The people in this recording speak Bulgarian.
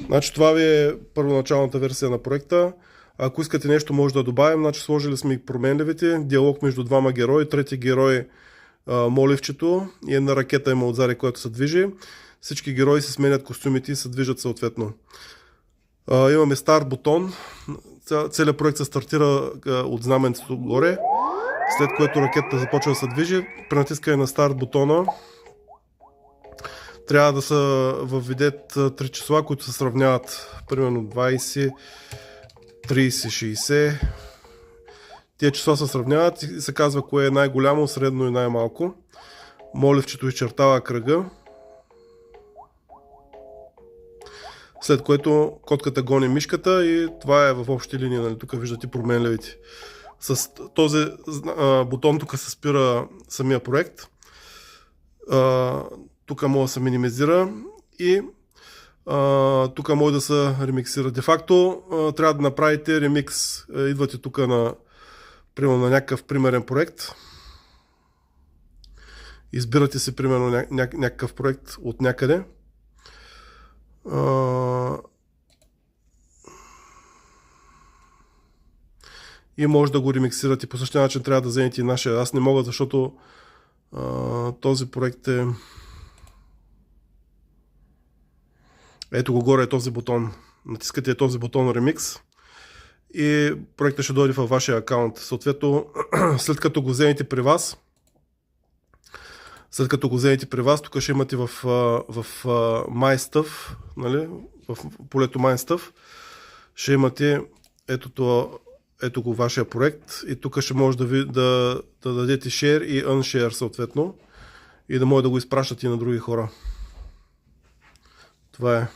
Значи това ви е първоначалната версия на проекта. Ако искате нещо, може да добавим. Значи сложили сме и променливите, диалог между двама герои, трети герой моливчето и една ракета има отзади, която се движи. Всички герои се сменят костюмите и се движат съответно. Имаме старт бутон. Целият проект се стартира от знаменцето горе, след което ракетата започва да се движи. При натискане на старт бутона трябва да се въведат 3 числа, които се сравняват примерно 20, 30, 60. Тия числа се сравняват и се казва кое е най-голямо, средно и най-малко. Моливчето изчертава кръга, след което котката гони мишката и това е в общи линии. Нали? Тук виждате променливите. С този бутон тук се спира самия проект. Тук може да се минимизира и тук може да се ремиксира. Де факто трябва да направите ремикс. Идвате тук примерно на някакъв примерен проект. Избирате си примерно някакъв проект от някъде. И може да го ремиксирате. По същия начин трябва да вземете и нашия. Аз не мога, защото този проект е... Ето го горе е този бутон. Натискате този бутон Remix и проектът ще дойде във вашия акаунт. Съответно, след като го вземете при вас, тук ще имате в My Stuff, нали? В полето My Stuff, ще имате ето го вашия проект и тук ще може да дадете Share и Unshare съответно и да може да го изпращате и на други хора. Това е.